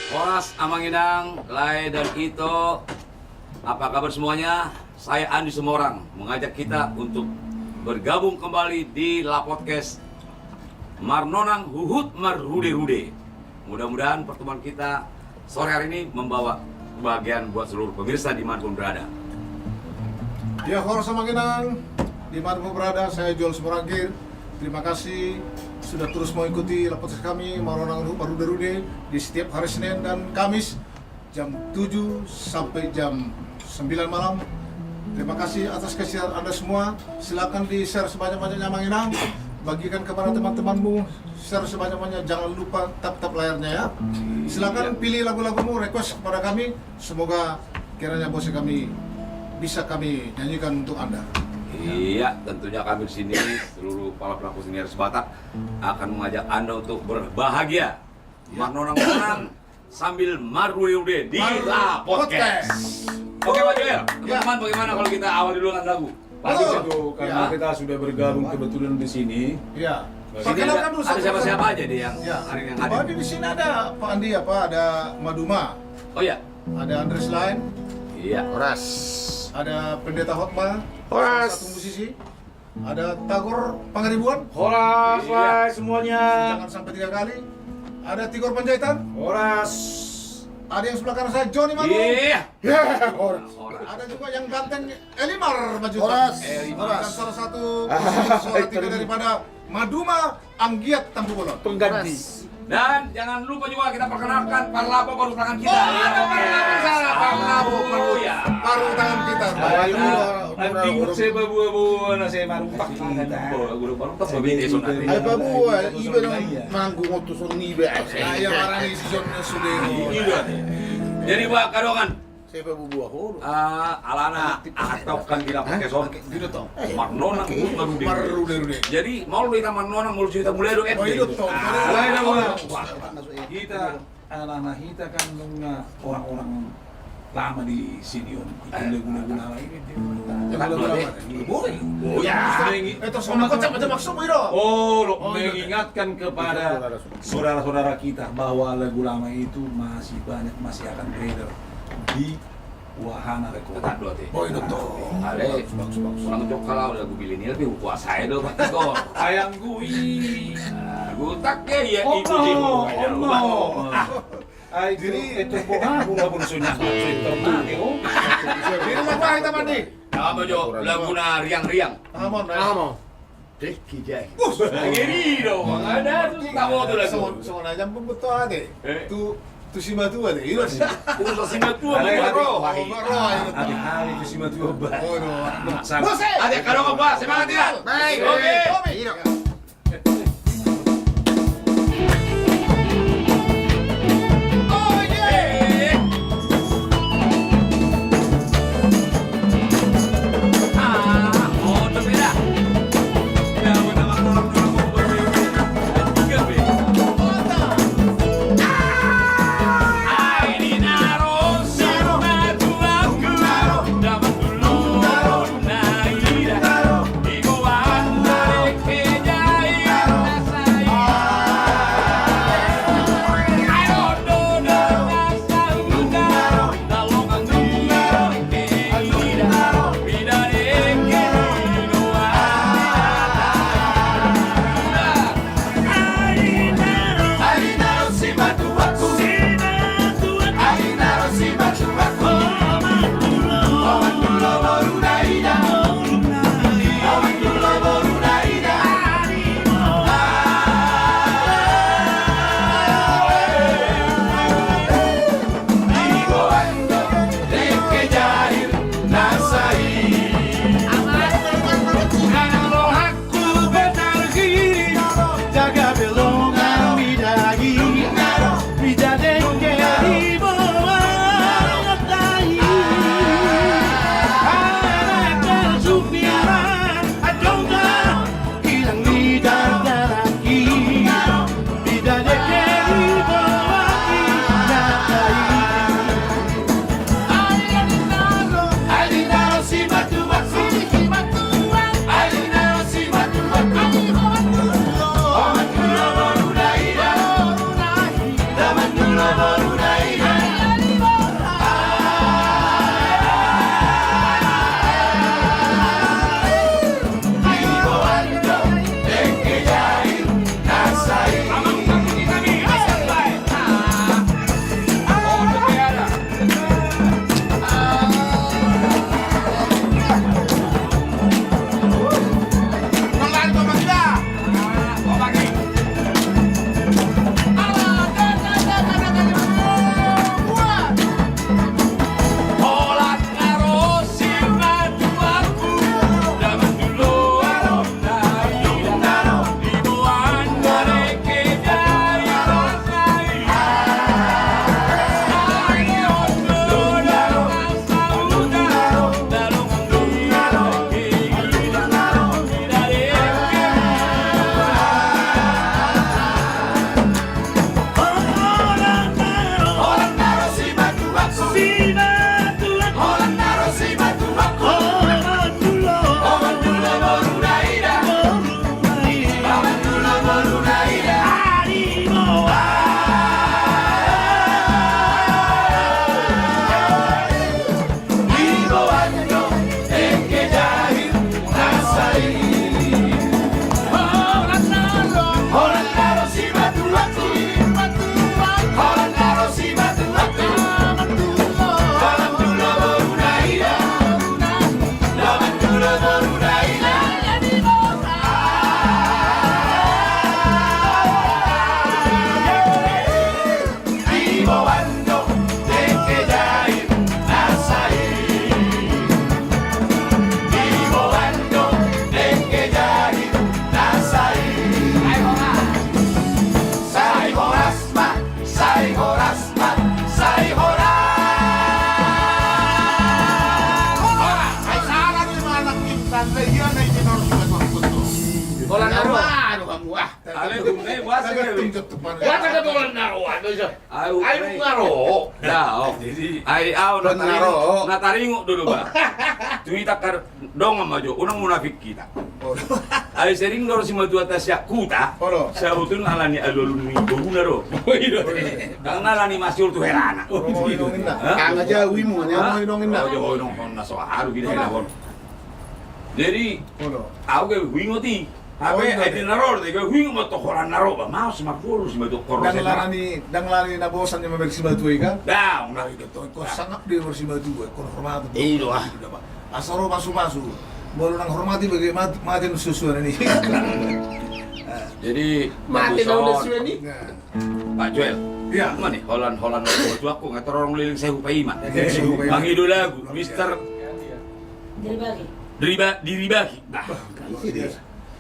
Horas, Amanginang, Lai dan Ito, apa kabar semuanya? Saya Andi Semorang mengajak kita untuk bergabung kembali di La Podcast Marnonang Huhut Marrude-rude. Mudah-mudahan pertemuan kita sore hari ini membawa kebahagiaan buat seluruh pemirsa dimanapun berada. Ya, Horas Amanginang, dimanapun berada, saya Joel Semorangkir. Terima kasih sudah terus mengikuti La Podcast kami Marnonang Huhut Marrude-rude di setiap hari Senin dan Kamis jam 7 sampai jam 9 malam. Terima kasih atas kesiapan Anda semua. Silakan di-share sebanyak-banyaknya Manginang. Bagikan kepada teman-temanmu, share sebanyak-banyaknya. Jangan lupa tap-tap layarnya ya. Silakan pilih lagu-lagumu, request kepada kami. Semoga kiranya bos kami bisa kami nyanyikan untuk Anda. Iya, tentunya kami di sini seluruh para pelaku seni Aris Batak akan mengajak Anda untuk berbahagia. Marnonang-nonang sambil marrude-rude di La Podcast. Oke Pak Joel, teman-teman bagaimana kalau kita awal dulu dengan lagu? Halo. Itu karena kita sudah bergabung kebetulan di sini. Ya. Sini Perkenalkan dulu ada siapa-siapa aja deh yang Ya. hari yang Oh, hadir. di sini ada Pak Andi ada Maduma, Oh ya, ada Andres Lain, iya. Horas. ada Pendeta Hotma, Horas. satu musisi, ada Tagor Pangeribuan, Horas, Iya. semuanya. jangan sampai 3 kali, ada Tigor Panjaitan, Horas. ada yang sebelah kanan saya Johnny Manu, Iya. Horas. ada juga yang ganteng Elimar Majutan, Horas. dan salah satu suara tiga daripada Maduma Anggiat Tampu Bolon. Pengganti. Dan jangan lupa juga kita perkenalkan parlapo baru tangan kita. Parlapo baru ya. Baru tangan kita. Nanti saya bawa-bawa na saya marumpak kita. Guru baru tas babi itu nanti. Ay babuwa, iba ng manggung utos ng iba. Saya marah nih si John Sudero. Jadi Pak Kadongan, Saya babuwa ko. alana atau kan tidak pakai son. Gitu toh. Marnonang Marrude-rude. Jadi mau lu kita Marnonang mau cerita mulai do Oh, itu toh. Lain na mga. Kita, anak-anak kita kan nung orang-orang lama di sini yun. Lagu-lagu ini. Oh ya. Itu sama kocak aja maksudmu itu. Oh, mengingatkan kepada saudara-saudara kita bahwa lagu lama itu masih banyak, masih akan beredar di wahana rekor. Tetap dua teh. Oh, itu toh. Ada orang jok kalau lagu milenial lebih kuasa itu Pak Tiko. Ayang gui. Gutaknya ya Oh itu sih. no. Ay, jadi ito po ako nga bunso niya. Oh. Di rumah gua kita mandi. Kamu jo lagu na riang-riang. Amon, Amo. Deki jaki. Lagi dong, ada tuh kamu tuh lagu. Semua aja betul ada. Tu si Matu ada. Itu sih. Udah singa tua Ada, bro. Hari itu si Matu ba. Oh, no. Bos, Ada kalau apa? Semangat ya. Baik. Oke. Ino. Oh yeah. Oh berbeda. Ya benar orang berbeda. Tiga be. Ini naro sama tuaku. Dapat dulu naira. Iguan dari kejaya saya. I don't know the rasa udara. Kalau kamu kira bida Love, bahasa Nagating Inggris. ketupan. Wala ka doon naro, ano siya? Ay, Ay, naro. Dah, ay nataringo dulu ba. Tuita kar dong maju, unang munafik kita. Ay sering doro si maju atas yakuta. Olo. Sa utun alani alulun ni guna ro. Kang nalani masyur tu herana. Mau inongin na. Ang ajawi mo, ano? Mau inongin na. Oh, nong na so haru gini helawon. Jadi, Olo. aku ke wingoti. Habe ay dinaror, de ke wingo mo to koran naro ba. Mau sama puro si maju koran. Danglani na bosan niya mabersi batu ka. Dah, Nah, itu kau sangat dia bersih batu, kau hormati. Iyo, ah. Asal masuk. Baru nang hormati bagi mati susu ini. jadi Mati na udah suwe ni. Pak Joel. Iya. Mana nih? Holland waktu aku ngatur orang keliling saya upaiman. Sehu Paiman. Bang Ido lagu, Mister Diribagi. Diribaki. Nah,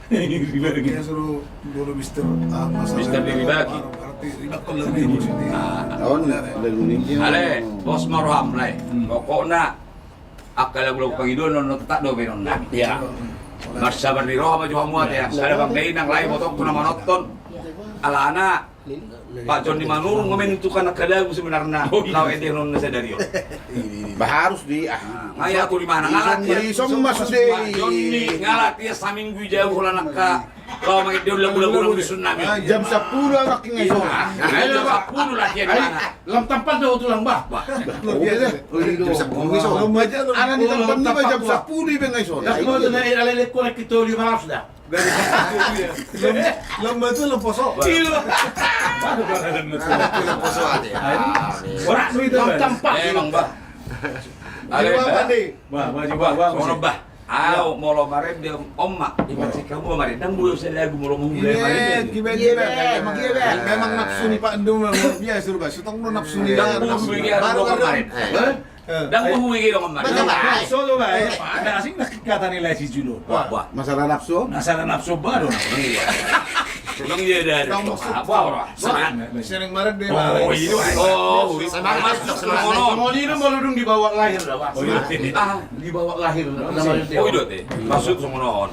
Dia suruh dulu Mister Mister Diribaki. Berarti ribet kalau lebih di sini. Taon, lalunin niya. ale, bos maroham lai. Pokoknya akal lagu Bang Ido non tetap do benon nami. Ya. Mas sabar di roh maju hamuat ya. Ada Bang Dei nang lai foto kuna monoton. Ala anak Pak John di Manurung ngomen itu kan kadagu sebenarnya. Law ede non sadari. Baharus di, Ngaya tuh di mana ngalat ya. Isong mas de. Pak John ni ngalat ya saminggu jauh lah nak kalau main dia lagu-lagu di tsunami. Jam 10 anak nga iso. Ayo sepuluh lah dia di mana. Lam tampan daw ito lang ba? Luar biasa. Jam 10 iso. Ana ni tampan ni ba jam 10 ibe nga iso. Ako na ilalalik ko na kito 500 na. Lembah itu lemposo. Lemposo ate. Ora Lam tampak. emang bah. Ale bah. Sono bah. Ayo molo maren dia omma. Ibarat kamu maren dan buyo saya lagu molo mulai maren. Memang nafsu nih Pak Endung luar biasa suruh Pak. Sutong lu nafsu nih. Dan buyo wigi aro kemarin. Dan buyo wigi aro kemarin. Solo ba? Ada asing nakikata nila si Julo. Wah. Masalah nafsu? Nasa na napso ba doon? Iya. Lang dia dari. Apa ora? Semangat. Sering kemarin dia. Oh, iya. Oh, semangat semangat. Mau ni mo dong dibawa lahir dah. Oh, iya. Ah, Dibawa lahir. oh iya teh. Maksud semonoon.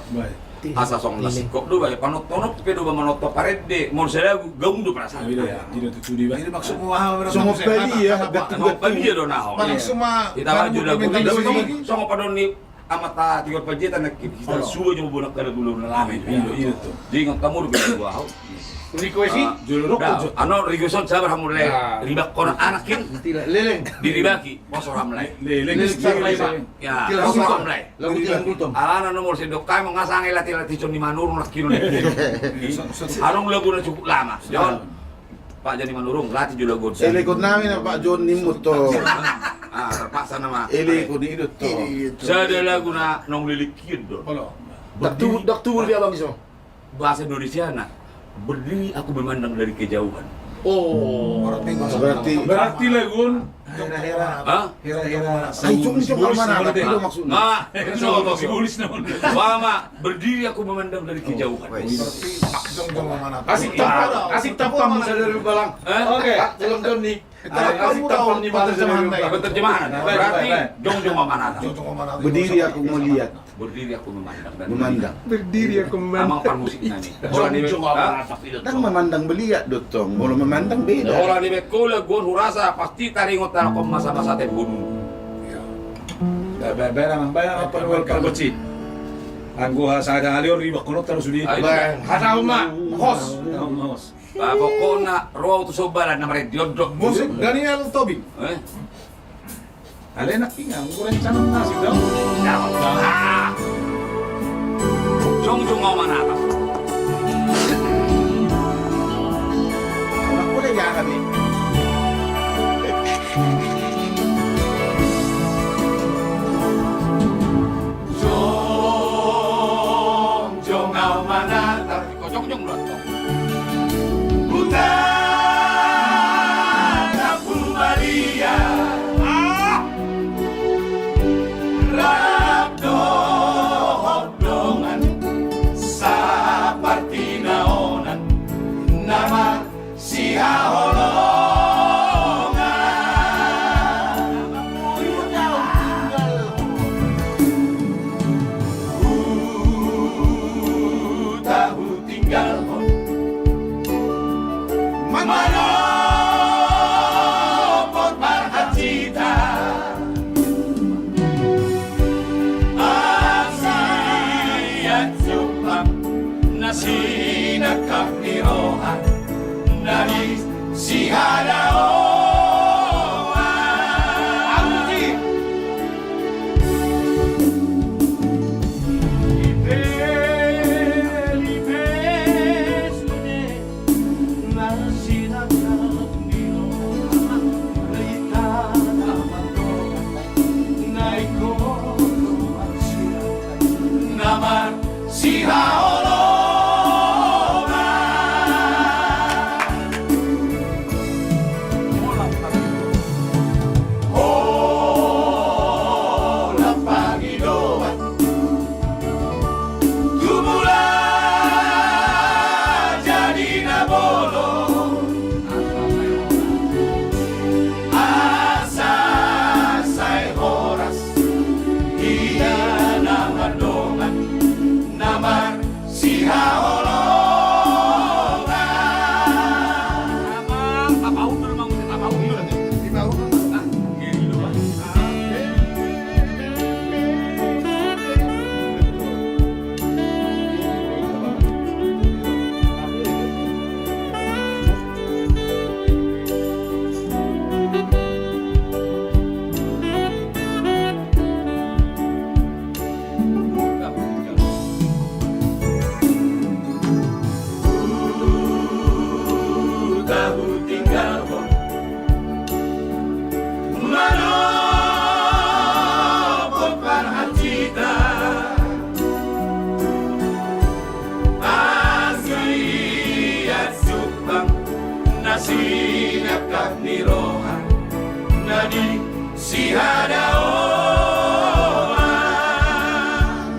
Asa song nasikop do ba panotonop pedo ba manoto parede mon saya gaung do perasaan. Tidak tutudi ba? Ini maksudmu wah Semua beli ya, Ano pa dia do na ho. Manang semua. Kita maju lagu ini. ini. Songo pa do ni amata tiga pajeta na kita suwe jo bunak kada gulo na lami. Iya to. Di ngang tamu do gua ho. Request Julo ko. Ano rigoson sabar hamule ribak kono anakin Leleng. diribaki poso hamlay. Leleng Ya, poso hamlay. Lagu tilang gutom. Alana nomor sidok kay mga sangi lati-lati con ni manurung nak kino ni. Anong lagu na cukup lama. Jon. Pak Jani Manurung lati juga lagu. Ilikod namin ang Pak John Nimut to. Ah, terpaksa nama. Ilikod ni idot to. Sada lagu na nong lilikid do. Daktuul dia bang iso. Bahasa Indonesia na berdiri aku memandang dari kejauhan. Oh. Berarti lagun. Hah? Hera-hera. ay yung mana Sibulis itu maksudnya. Nggak, so, Sibulis naman. Wama, berdiri aku memandang dari kejauhan. Berarti Pak Jong mana? Asik tampam sa dari balang. Oke, belum John ni. Asik tampam ni mana sa dari Berterjemahan, berarti jong-jong mana? Jong mana? Berdiri aku melihat, Berdiri aku memandang dan memandang. Berdiri aku Amang pan musik nani. Orang ni Dan memandang beliat dotong. Kalau memandang beda. Orang ni bekola gon hurasa pasti taringot na ko masa-masa te gunung. Bayang apa luar kalbocit. Anggo sa ada alior riba kono terus di. Hataw ma, hos. Pokoknya roh tu sobalan na mare diodok Musik Daniel Tobing. Eh? Ale nak tinggal, kurang canang nasi daw. Jong-jong mau mana apa? Anak ko na yan kami. Jong-jong mau mana? Kok jong-jong lu atau? Nama si Haholo si hadaoa si haoloma hola pagidoa tumula jadi nabolo asa sai horas ida namandongan namar si haolonga amang tapaun dulu mang tapaun dulu nanti tapaun ah gini dulu ah tahu tinggal pun manopun parhan cita asliat subang nasinap kak nirohan nadi si hadaoa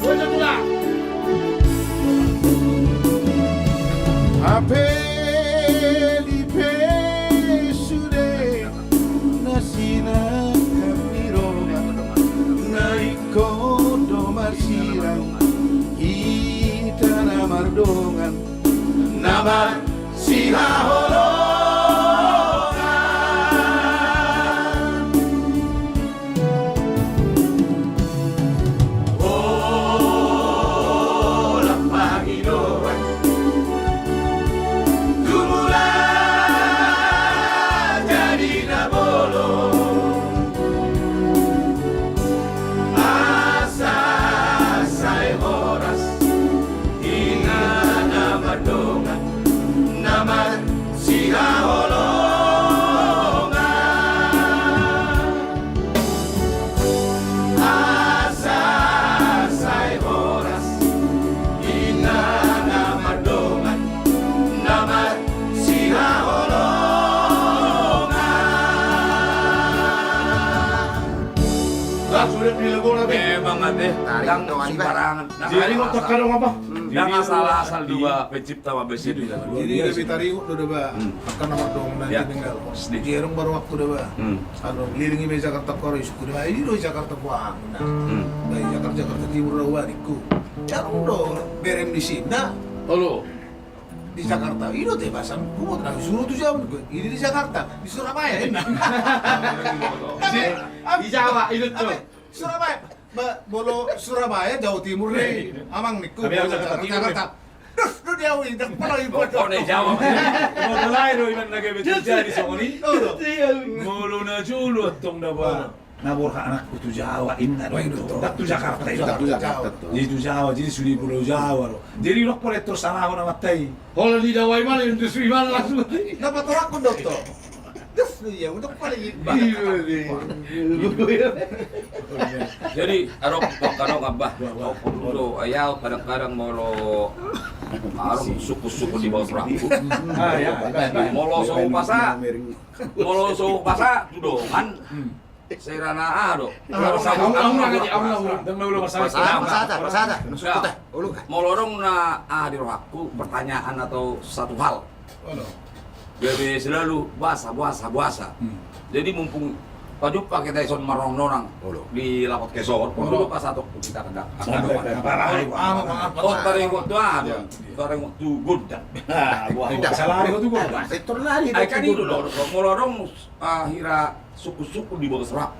wajah tulang Apelipe sude nasina kamiroga naiko domar sirang itana mardongan namar si haolonga hola pagidoan tumula jadi nabolo asa sai horas ina namandongan namar si haolonga asa sai horas ina namandongan namar si haolonga Sudah dilakukan apa? memang ade dang sembarangan Jadi waktu kadang apa? dang asal-asal dua pencipta mah besi di dalam Jadi lebih tariu udah ba, akan nomor dong nanti Ya. tinggal. Sedikit. Jerong baru waktu udah ba. Anu kelilingi be Jakarta Kori suku ba ini do Jakarta Buang. Baik Jakarta Timur rawa diku. Jarang do berem di sini. Halo. Di Jakarta, ini teh bahasan kumot nah suruh tuh jam ini di Jakarta, di Surabaya enak. Di Jawa itu tuh. Surabaya, bolo Surabaya Jawa Timur nih, amang niku. Tapi yang Jakarta Timur, Lu dia wih, dak pala ibu. oh ne Jawa Mau lain loh iman lagi betul jadi songoni. Oh, Mulu na julu tong da ba. Nabor ka anak itu Jawa inna do itu. Dak tu Jakarta itu. Dak tu Jakarta tuh. Jadi tu Jawa jadi suri pulau Jawa lo. Jadi lo pole terus sana na matai. Kalau di Jawa mana industri mana langsung. dapat orang pun dokter. Terus ya untuk paling jadi arok kadang abah dulu ayau kadang-kadang molo arok suku-suku di bawah perahu Ah ya. molo so pasa tuh kan serana ado Pasada. molorong na di rohaku pertanyaan atau satu hal jadi selalu bahasa. Jadi mumpung Paju pakai Tyson marong nonang di lapot kesor, dulu pas satu kita kena. Oh taringo tu ada, taringo tu goda. Tidak salah itu tuh gua. Sektor lari. Ay kan itu loh, molorong hira suku-suku di bawah serak.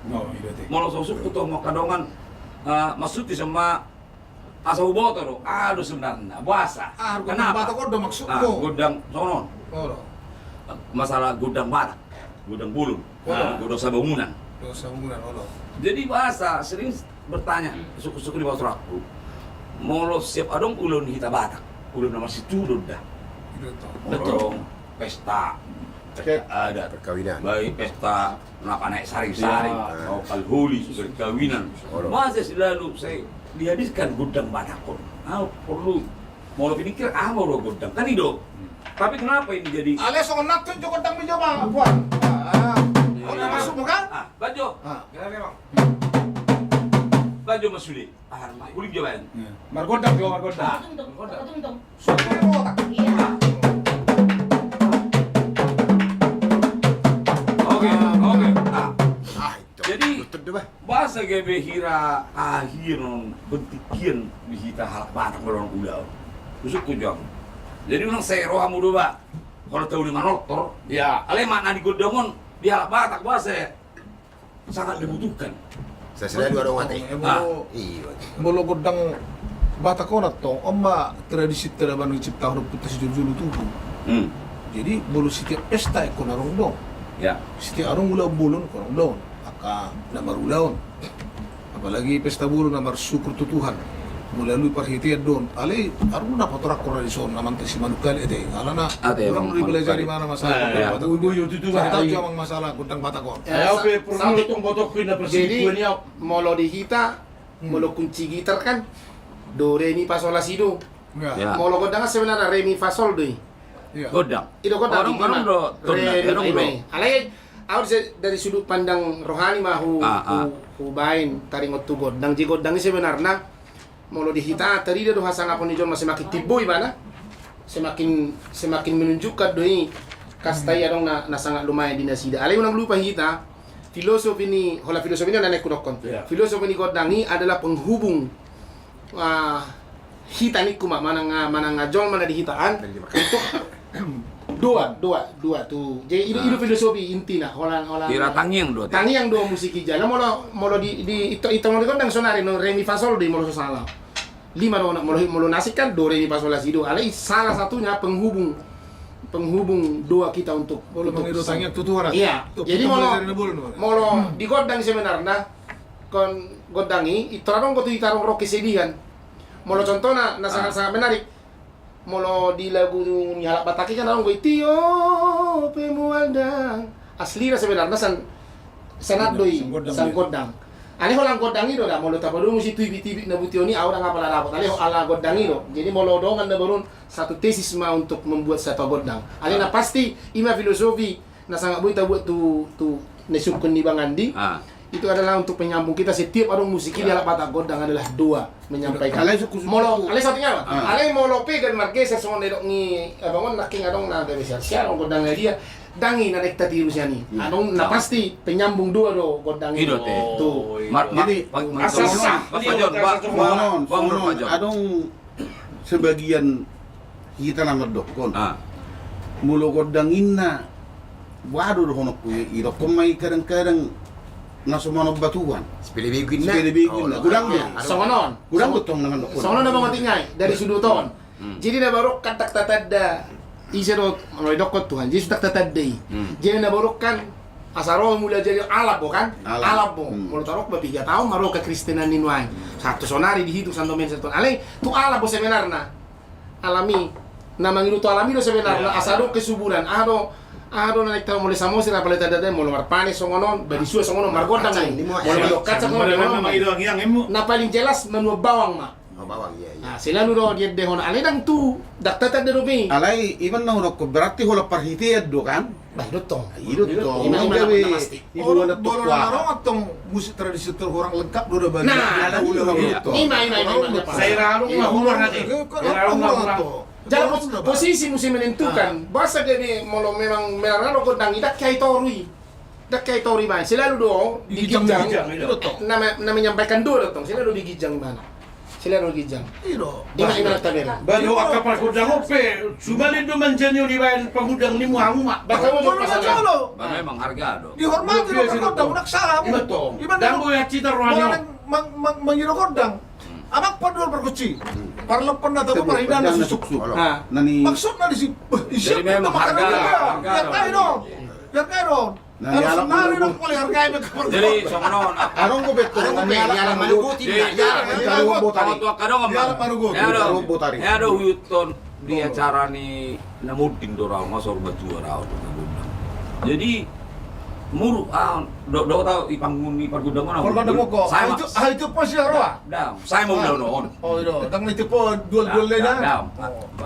Molo suku tuh mau kadongan maksud di sama asal boto lo, aduh sebenarnya bahasa. Kenapa? Kok udah maksudku? Godang sonon. masalah gudang batak, gudang bulun, gudang sabangunan. Dosa bangunan Allah. Jadi bahasa sering bertanya suku-suku di bawah aku, molo siap adong ulun hita batak, ulun nama situ dah. Itu toh. Betul. Pesta adat, Perkawinan. baik pesta kenapa naik sari-sari, Ya. kalhuli, perkawinan. Masa selalu saya dihabiskan gudang batakon. Perlu mau pikir mau lo gudang kan itu. Tapi kenapa ini jadi? Alias orang nato joko tang mencoba, Puan. Udah masuk bukan? Bajo. Memang. Bajo masuli. Kulit jawaban. Margodang juga margodang. Oke. Itu. Jadi Lutut deh, bah. bahasa gebe hira ahiron bentikian bihita halak batak berorang ulau. Busuk kujang. Jadi orang saya roh amu dua. Kalau tahu di manotor, ya ale mana di godangon di halak batak bahasa sangat dibutuhkan. Saya selalu ada orang mati. Iya. Bolo godang Batakona to, omma tradisi teraban cipta huruf putus julu tuh. Jadi bolo setiap pesta ikon arong dong. Ya. Setiap arong ulah bulun korong dong. Aka namar ulaon. Apalagi pesta bulun namar syukur tu Tuhan. Melalui perhitian don. Ale arong dapat orang tradisi naman si manukal ete. Alana Ate, orang Bang belajar di Manukal. mana masalah Ya. godang Batakon. Uyu itu Saya tahu jamang masalah godang Batakon. Ayo pe Sampai- perlu botok na Jadi persikuan niya. molo di kita, molo kunci gitar kan do re mi fa sol la si do. Ya. Molo godang kan sebenarnya re mi fa sol do. Iya. Godang. Itu godang Orang do re mi. Alai awal dari sudut pandang rohani mah hu bain taringot tu godang. Ji godang ini sebenarnya molo di kita tadi do hasang apa nijon masih makin tiboy mana? Semakin menunjukkan doi kastai adong na sangat lumayan di nasida. Alai unang lupa kita filosofi ini, hola filosofi ini naik kudokon. Ya. Filosofi ini godangi adalah penghubung hita ni kuma mana ngajol mana di hitaan untuk dua tuh. Jadi itu filosofi inti nah hola Kira tangiang do. tangi yang dua musik jalan molo di itu molo gondang sonari no re mi fa sol di molo salah. 5 molo nasik kan do re mi fa sol la si do. Alai salah satunya penghubung doa kita untuk Bolo pengiru tanya tutuhan. Iya. Jadi molo di godang sebenarnya kon godangi itarong ko itarong rock kesedihan. Molo contohnya sangat menarik. Molo di lagu Nyalak Bataki kan orang gue tio pemualdang. Asli sebenarnya sanat doi sang godang. Ani holang godang itu dah molo tapadu musi tibi-tibi na butioni orang apa lah dapat. Ali ala godang itu. Jadi molo dongan na berun satu tesis mah untuk membuat satu godang. Ali na pasti ima filosofi na sangat buita buat tu nesukun di Bang Andi. Itu adalah untuk penyambung kita setiap orang musik di alat batak godang adalah dua menyampaikan. Molo, ale satunya apa? Ale molo pegan marquesa son dedok ni abangon naking adong na debe siar godang dia dangi na nekta tiru siani. Adong na pasti penyambung dua do godang itu. Tuh. Adong sebagian kita namar dokon. Mulo godangin na waduh honok kuy irokon mai kadang-kadang nasumono batuan. Sepele Sepele-begin na. Gudang dia. Songonon. Gudang gotong naman dokon. Songonon na bangotingay dari sudut ton. Jadi na barok katak tatadda isero roy dokot Tuhan. Jadi tak tatadda. Jadi na barok kan asaro mulai jadi alab kan? Alab mo. Mulu tarok ba 3 tahun maro ka Kristenan ninway. Satu sonari di hitu santo men santo. Ale tu alab bo sebenarnya. Alami na mangiluto alami do sebenarnya asaro kesuburan. Ado na nagtaw mo sa mo sila paleta dada mo marpanes songonon badi suwa songonon margodang ay mo kaca mo na paling jelas menu bawang ma Bawang iya. sila nudo dia dehon ale dang tu daktata de robi Alay iban na honok ko berarti hola parhitiyad do kan? bah dotong Idot to. Ima Gabi pasti. ibu na Bolo to narong atong musik tradisi orang lengkap do bagi. Nah, ima Saya rarung mah humor nanti. Jadi posisi mesti menentukan. Bahasa jadi mau memang merano godang idak kai tori. Dak kai tori mana? Selalu do digijang. Nama menyampaikan do dong. Selalu digijang mana? Selalu digijang. Ima tabela. Baru akapal godang ope. Subalin do manjanyo di bayan pagudang ni muhamma. Bakal mo pasal. Memang harga do. Dihormati lo kan godang udah salah. Betul. Dan gue cita rohani. Mengira godang. Amak padul berkuci. Parlepen atau pemerintahan dan susuk. Nah, Nani Maksudnya di sini, Jadi memang harga biar kaya dong. Biar kaya dong. Nah, Harus di alam senari dulu. dong kalau harganya ke Jadi songonon Arong ko betul. Ano be, yara malugot Jadi, tidak ya. Kalau botari. Tawa kadang Di alam manugot. Kalau botari. Ya ada huton di acara ni namudin dorang masuk batu dorang. Jadi muru do tahu ipanggun ni pergudang mana? Kalau mo ko, Saya itu po siya roa. dam, saya mau udah non. Oh, itu. Tang itu po dual-dual na. Dam,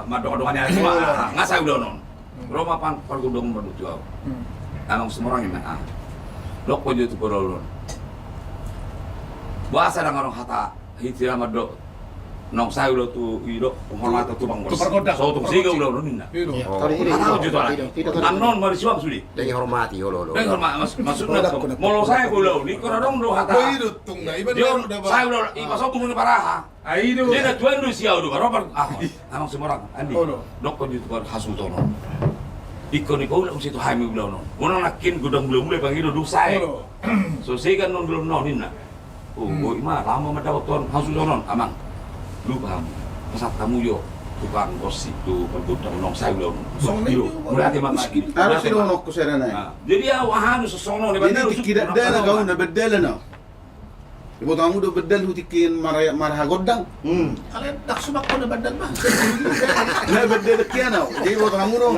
madong-madongannya semua. Nggak saya udah non. Roma pan pergudang berdua. Anong semorang ini lok po itu perolon. Bahasa dengan orang hata hitira madok. Nong saya udah tuh ido penghormatan tuh bang bos. Tu pergodang. So tuh sih udah non nina. Itu. kalau ini Tahu juta lah. itu Anon mari siwang sudi. Dengan hormati lo. Eh maksudnya molo saya udah ni kora dong do hata. Oh, itu tungga. Iban Dia udah ba. saya udah ipas aku muni paraha. Aido. Dia na tuan do siya udah barobar. Anong semorang andi. Oh, no. Dok ko dito par hasu tono. Ikon ikaw ulah situ hai mi ulah non. Unang nakin gudang mulai bang ido do saya. Oh, So saya kan non belum nonin na. Oh, boy mah lama mah dapat tuan hasu tonon amang. Lu paham. Pasat kamu yo tukang bos itu pergudang nong saya ulah. Song Iyo, ini, berarti mah tadi. Harus sinunok ko sa nanay. Jadi ya wahanu sesono ni Jadi tidak ada na gawin na bedel na. Ibu tamu udah bedel hutikin marah godang. Kalian tak sumak ko na badan ba? Na bedel kian na. Jadi ibu tamu no.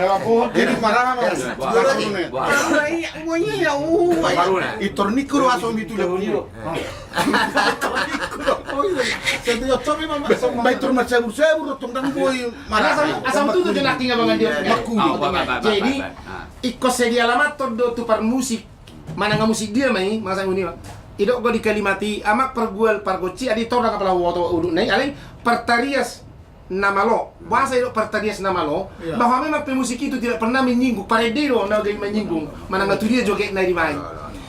Jadi marah na. Baru na. Itornik ko aso bitu le bunyo. Oh, iya. Satu yo tomi mama song Bay tur macam saya burut tong boy asam tuh tuh nak tinggal bangan dia jadi ikut sedia alamat todo tu par musik mana nggak musik dia mai masa ini idok go di kalimati amak pergual pargoci adi tora kapala woto udu nai alai pertarias namalo bahasa idok pertarias namalo Iya. bahwa memang pemusik itu tidak pernah menyinggung paredero na gay menyinggung mana nggak tuh dia joget nai di mai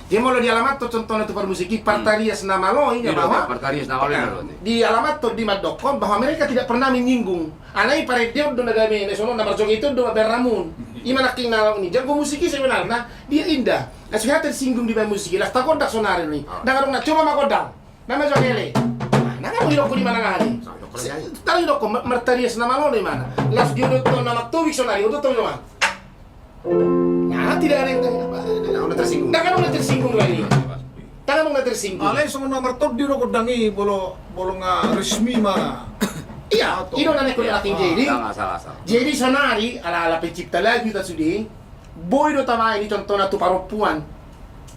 jadi mau di alamat tuh contohnya tuh permusiki pertarias namalo ini bahwa Pertarias na oleh. di alamat tuh di Madokon bahwa mereka tidak pernah menyinggung. Anai pada dia udah nagami nasional nomor jong itu udah beramun. Ima naking nalang ini jago musiki sebenarnya dia indah. Kasunya tersinggung di main musiki lah takon tak sonar ini. Dengar dong coba makodang. Nama jongele. Nah kan mau di mana ngari? Tahu dok mertarias nama lo di mana? Las dia udah nama tuh sonari udah tahu mana? Nah tidak ada yang Udah tersinggung. Nah kan udah tersinggung lagi. Tangan udah tersinggung. Alay sa nomor top di ro dangi bolo nga resmi mana. Iya, itu nanti kulit ating jadi. Salah. Jadi sonari ala pencipta lagu kita sudi. Boy do tama ini contohnya tu perempuan.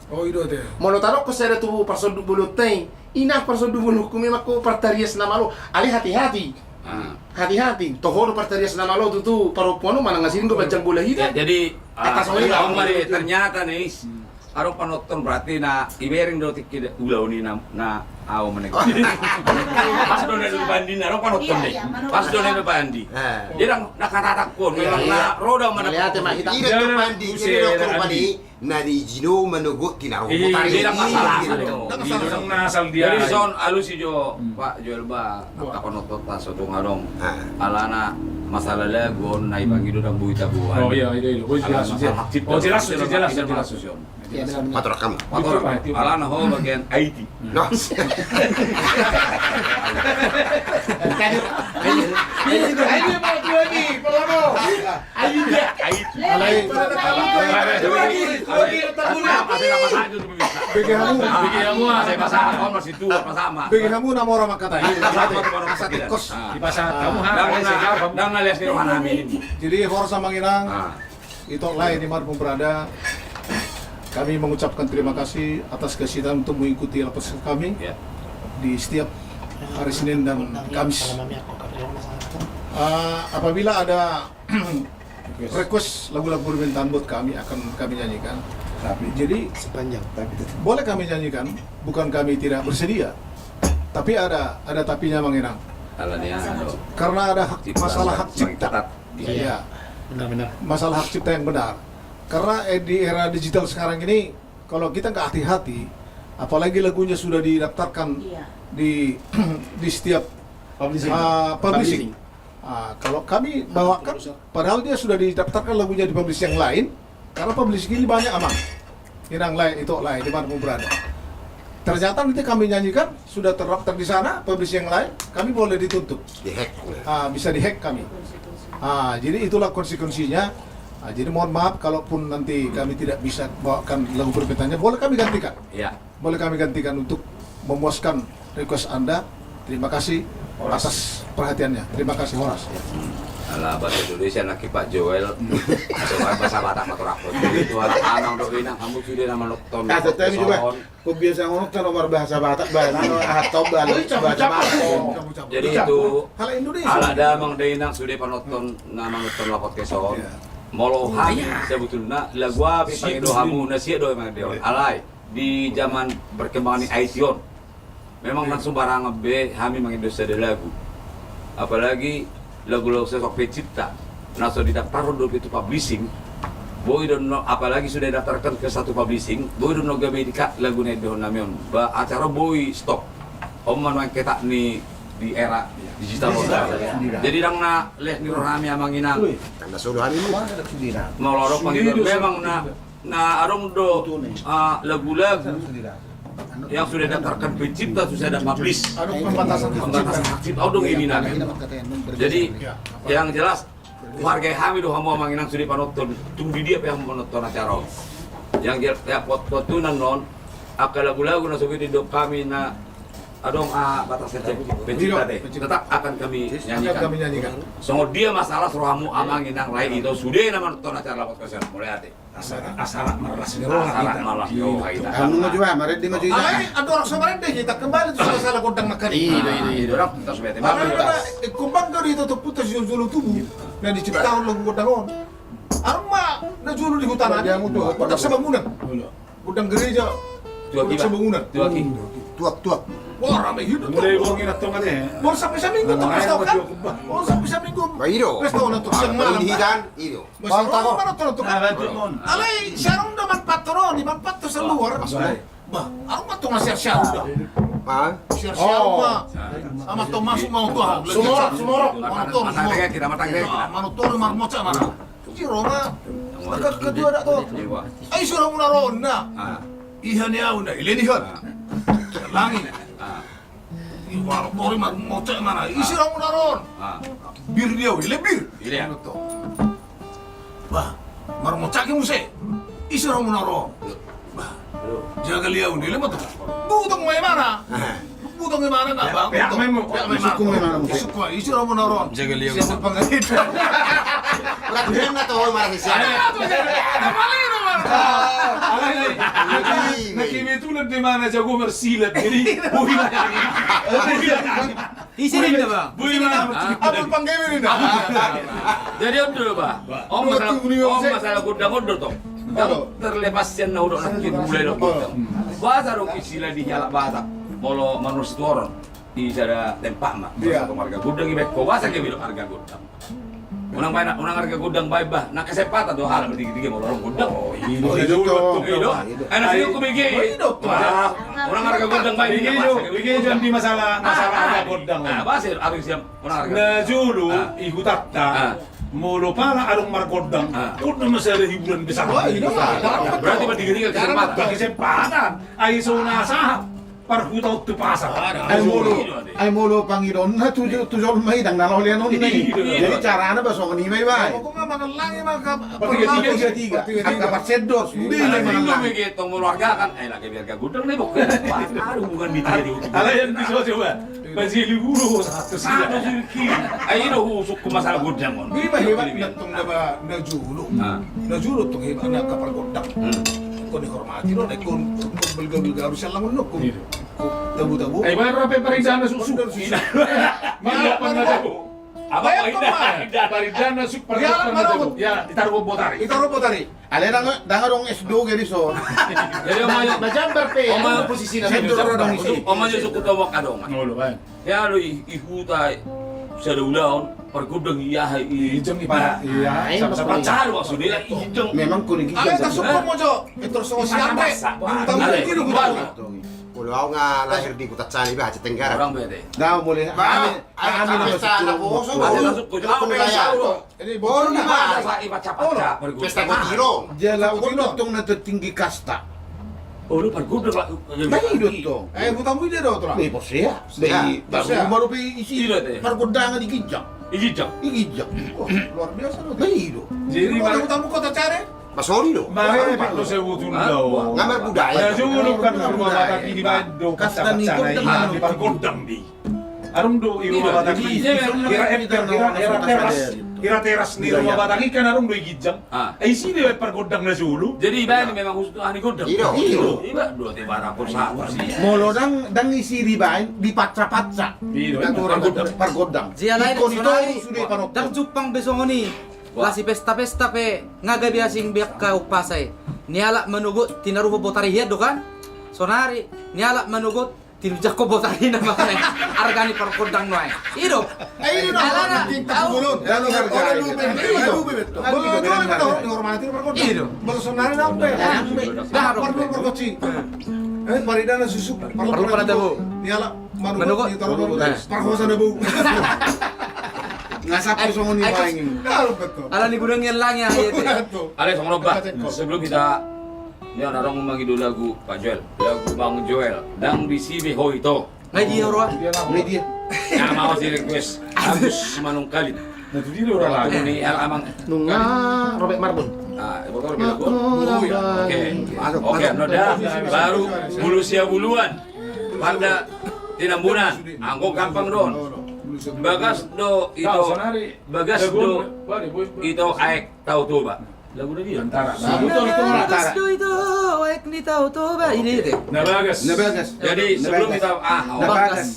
Oh, itu deh. Mau taruh ke saya tu persodu bulu teng. Ina persodu bulu kumi mako partarias nama lo. Ali hati-hati. Hati-hati. Tohor partarias nama lo tu perempuan mana ngasihin do bajang bola hita. Jadi Atas oleh Om lah. Mari ternyata nih Aro penonton berarti na ibering do tikid ulau ni na aw meneng. Pas do na bandi na ro penonton deh. Pas do na bandi. Jadi nakatatak pun memang na roda mana. Lihat mah hita. Ida tu pandi, ida tu pandi. Nadi jino menugut tina Iya, robotari. Tidak masalah. Ang nasal dia. Jadi son alus jo Pak Joel ba kaponotot ta so tong arong alana masalah lagu na ibangido ng buita buwan. Oh iya, iya. Oh jelas. Oh jelas. Ya benar-benar. Patro kamu. Motor alana ho bagian IT. No. Ini mau dua nih, pelamo. Ayo dia. Alay bagi kamu, Saya masalah kau masih tua sama. bagi kamu nama orang makata. Kos. Di pasar kamu Dan alias di mana ini. Jadi Horsa Manginang itu lain di mana berada. Kami mengucapkan terima kasih atas kesediaan untuk mengikuti lapas kami Ya. di setiap hari Senin dan Kamis. Apabila ada request lagu-lagu permintaan buat kami akan kami nyanyikan. Jadi Sepanjang. boleh kami nyanyikan, bukan kami tidak bersedia. Tapi ada tapinya Manginang. Alanya Karena ada masalah hak cipta. Iya. Benar-benar. Masalah hak cipta yang benar. Karena di era digital sekarang ini, kalau kita nggak hati-hati, apalagi lagunya sudah didaftarkan di di setiap publishing. Kalau kami bawakan, padahal dia sudah didaftarkan lagunya di publishing yang lain, karena publishing ini banyak aman. Yang lain itu lain di mana mau berada. ternyata nanti kami nyanyikan sudah terdaftar di sana, publish yang lain, kami boleh ditutup. Dihack. Bisa dihack kami. Jadi itulah konsekuensinya. Jadi mohon maaf kalaupun nanti kami tidak bisa bawakan lagu permintaannya, boleh kami gantikan. Ya. Boleh kami gantikan untuk memuaskan request Anda. Terima kasih atas perhatiannya. Terima kasih Horas. Alah bahasa Indonesia nak Pak Joel. Soal bahasa Batak motor aku. Itu anak anang dok ini kamu sudah nama nonton. Kata tadi juga, kok biasa ngomong kan nomor bahasa Batak, bahasa atau bahasa Batak. Jadi itu Hal Indonesia. ala damang dainang sudah penonton nama nonton lapot keson. Molo hanya sebetulnya lagu apa pakai dohamu nasi do emang dia alai di zaman perkembangan IT-on. Memang langsung barang be kami mengindonesia lagu. Apalagi lagu-lagu sosok pencipta. Naso didaftar dulu itu publishing. Boy don apalagi sudah daftarkan ke satu publishing. Boy don gabe dikat lagu do namion. Ba acara boy stop. Om man ketak ni di era digital modal. Jadi dang na leh ni rami amanginang. Tanda suruhan ini. Mau lorok panggil memang na arong do lagu-lagu yang sudah daftarkan pencipta sudah ada publish. Pembatasan Hak cipta dong ini nabi. Jadi yang jelas warga kami do hamu amanginang sudah panonton tunggu dia yang menonton acara. Yang ya pot-potunan non akal lagu-lagu na seperti do kami na adong batasan pencipta deh. Tetap akan kami nyanyikan. Soalnya dia masalah rohamu amanginang lain itu sudah nama nonton acara lapot kesan mulai hati. Asal malas Asarat malah yo kita. Kamu mau juga, mari dia mau juga. ada orang sama kita kembali itu masalah kodang makan. Iya, orang terus bete. Kumbang dari itu putus julu tubuh. Nah diciptakan lagu kodang. Arma na julu di hutan aja. Kodang sebangunan. Kodang gereja. Kodang sebangunan. Tuak-tuak. Wah ramai hidup. Mulai ngomongin atong aja ya. Mau sampai seminggu tuh pesta kan? Mau sampai seminggu. Bairo. Pesta untuk siang malam. Hidan, itu. Masih mana tuh untuk? Alay, siarong naman patron, iman pato sa luar. Bah, ako ba itong nasiyar-siyar daw? Ha? Siyar-siyar ba? Ama to masuk mau tuh. Sumorok. Matangga kita matangga. Manutor marmoca mana? Si Roma. Agak kedua dak to. Ay surang mo na ron na. Ihan niya una, ilinihan. Langi. Iwaro tori marmoca mana? Isirang mo na ron. Bir dia, bir. Ile ano to? Bah, marmoca ki mo se. Isirang mo na ron. Jaga liau ni lima tu. Budong may mana? Budong may mana na bang? Piak may mo. Isukong may mana mo. Isukwa, isura mo na ron. Jaga liau. Siya sa pangalit. Lagunya na to, marah siya. Mali naman. Nakimitulan di mana jago mersilat jadi buhi na kami. Isirin na ba? Buhi na. Abang panggawin na. Jadi udah ba. Om masalah gudang udah toh. Kalau terlepas yang na udah nakit mulai dong gudang. Bahasa dong istilah di jalak Batak. Molo manus toron di sana tempat mah. Bahasa marga gudang ibek ko bahasa ke bilang harga gudang. Unang harga gudang baik bah. Nak kesempatan tuh hal bertiga-tiga mau orang gudang. Oh, itu. Enak sih aku bigi. Unang harga gudang baik. Bigi jangan di masalah harga gudang. Nah, bahasa harus siap unang harga. Na julu ihutatta. Molo pala arong margodang. Kuno masalah hiburan besar. Berarti bertiga-tiga Kesempatan. Ay so nasa parhutaw tu pasar. Ay mulu Panginoon na tujol may dang nalaw lian nun ni. Jadi caranya ba so ni may bay. Ako nga manalangin mga Tiga. Ang kapat sedos. Hindi Nah, na itu manalangin. begitu mengeluarga kan, lagi biar gak gudang nih bukan. Ada hubungan di tadi. Ala yan bisa coba. Masih liburo satu sila. Ayo itu husuk ke masalah gudang mon. Di ba hebat na itong na julo? Na julo itong hebat na kapal godang. Kung dihormati ron, ay kung belga-belga harus siya lang unok. Kung tabu-tabu. Ay mayroon pa paridana susu. Mayroon pa na dago. Apa Paridana susu paridana na dago. Ya, itaruh botari. Itaruh po tari. Ale dang dong S2 geri so. Jadi omanya Majambar pe. Oma posisi na Sendoro dong isi. omanya suku tawa kadong. Ngolo ba? Ya lu ihuta sa daulaon pergudang iya Hijang iba. Iya, sama-sama. pacar maksudnya hidung. Memang kuning Ale ta suko mo jo. Ito so siampe. Tamu kilo gudang. Kalau ako nga lahir di Kutatsani ba, sa Tenggara. Orang bete. Daw boleh. Ba, Amin na pesta na po. Ada masuk ke Ano apa kaya? Ini Oh, boro di na. ba? Sa iba capaca Pesta ko tiro. Jala uno tong na tinggi kasta. Oh, lu pergudang lah. Mahidot to. Butang mo dia daw to. May posya. May Posya. baru pe isi Iya, teh. pergodangan igijak. Ijijang. Igijak. Luar biasa daw. Mahidot. Jadi Butang mo ko ta cari. Masori lo. Mahal pak lo sebutun daw. Ngamar budaya. Ya julu kan rumah batak ini do Kastan ni kacana godang, ini pergodang di. Arum do i rumah batak ini. Kira teras ni rumah batak ini kan arum do igijang. Ah. Ai sini pergodang na julu. Jadi iba ini memang khusus ahli godang. Iya. Iba dua tebara pun sama sih. Molo dang isi ribain di patsa-patsa. Iya, Pergodang. Jia lain Ikon itu sonari sudah panok. dar Jepang besongoni. Lasi pesta-pesta pe ngaga biasing biak ka upasay. Niala manugot tinaruho botari hiad do kan? Sonari niala manugot tinujak ko botari na makane. Argani perkodang noy. Ido. Ay, no, Alana, tinta tahu. bulon. Ano harga? Dihormati perkoci. Iya. Bolsonaro nampe. Dah, Perlu perkoci. Paridana susu. Perlu pada tahu. Niala Manugot. Parhosa na bu. Ngasap ko songo ni maingin. Kalau betul. Ala ni gudang yang lang ya itu. Ale sama Robah, sebelum kita ya narong mangido lagu Pak Joel, lagu Bang Joel, dang di sini ho itu. Ngai dia roa. Ini dia. Yang mau si request Agus Manung Kalit. Nah itu dia orang Lagu lain. ini amang Nunga Robert Marbun. motor lagu. Oke, noda baru bulu sia buluan. Pada tinambunan, angko gampang don. Bagas do itu, bagas do itu aek tahu tuh Pak. Lagu dia. Antara. Bagas do itu, waik ni tahu tuh ba ini deh. Nah bagas. Nabagas. Jadi sebelum kita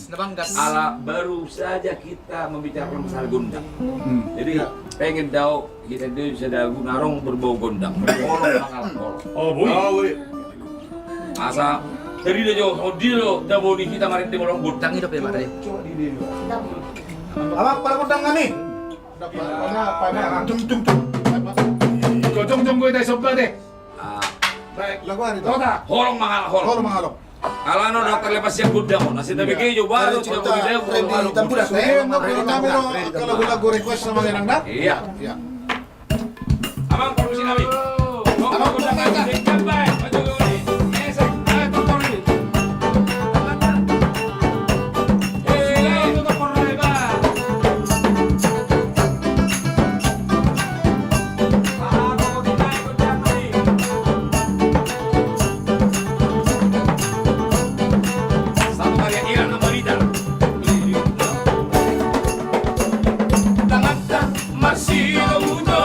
Nabanggas. ala baru saja kita membicarakan masalah gondang. Jadi pengen tahu kita itu bisa dagu narong berbau gondang. Kolong mangal kolong. Oh boy. Asa jadi dia jauh oh dia lo dabo di kita marin di kolong gondang. Tang hidup ya mare. Abang pergodang kami. Jong gue tayo sobat deh. Ah, Laguan itu. Tota. kolong mangal kolong. Kalau mangalok. Alano dokter lepas siap gondang. Nasi tapi kayak baru tidak mau video kolong. Saya mau pilih kami lo kalau lagu request sama yang nang. Iya. Iya. Abang produksi kami. Abang gondang aja. Sampai. Maju ke sini. Esek. Tuh korni. Tuh korni ba. Satu karya Iran Amarita. Tangan masih muda.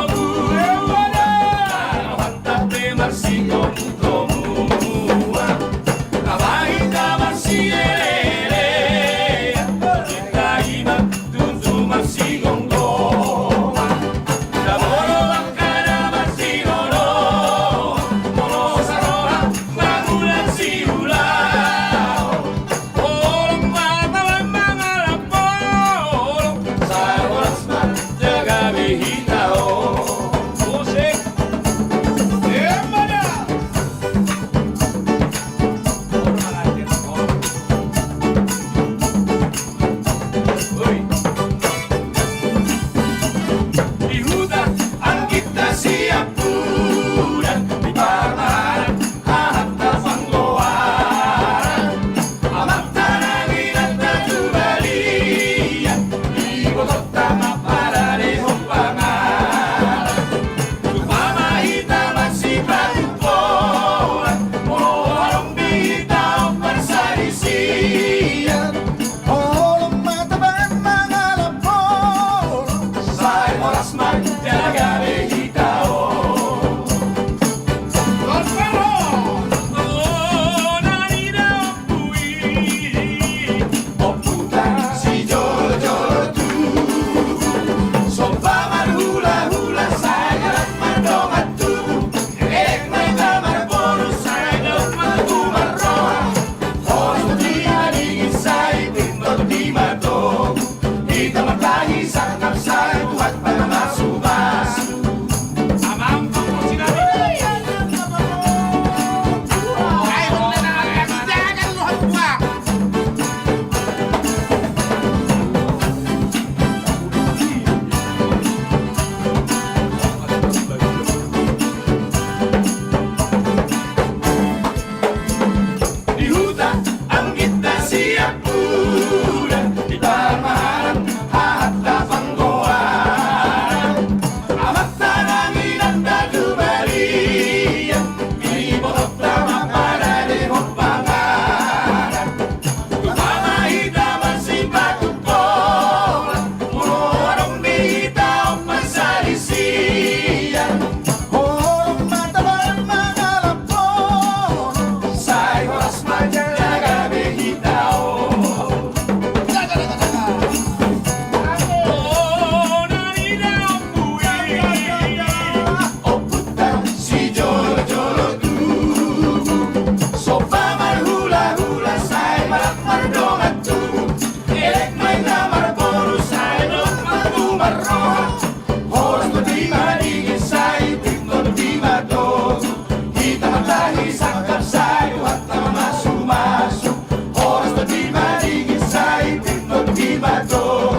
isangkap sa'yo at masuk-masuk. Oras na di maligid sa'yo, pindot di bato.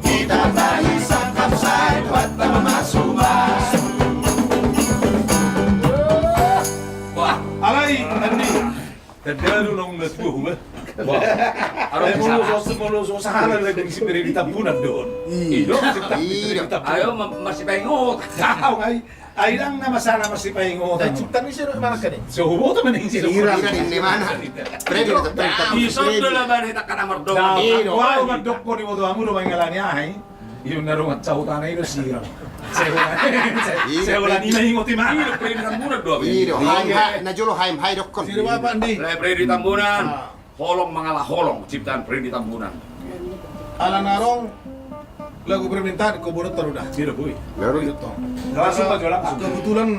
Kita tayo isangkap sa'yo at masuk-masuk. Wah, Alay, Andi. Tadalo nung natuwa. wah. Aron sa Muluso sa halal lang si Peredi Tambunan doon. Ido. Iyo. Ayo masih pengut. Tao ay lang na masana masipahingutan. Cipta ni sino mana ka ni? So hubo man yung sila. Ira di mana? Prego to. Isod na ba kita ka namar do. Na Iro. wow man dok ko ni mo amo do mangalan niya ay. Yung narong at sa utana ino sira. Saya ni mahingot ti Ido ma. Freddy Tambunan do. Iyo. Haim najolo haim hay dokkon. Sino ba pa Andi? Freddy Tambunan. Holong mengalah holong ciptaan Freddy Tambunan. Alang narong lagu permintaan ko bunot tarudah. Sira boy. Meron Ito. Langsung pa langsung. Kebetulan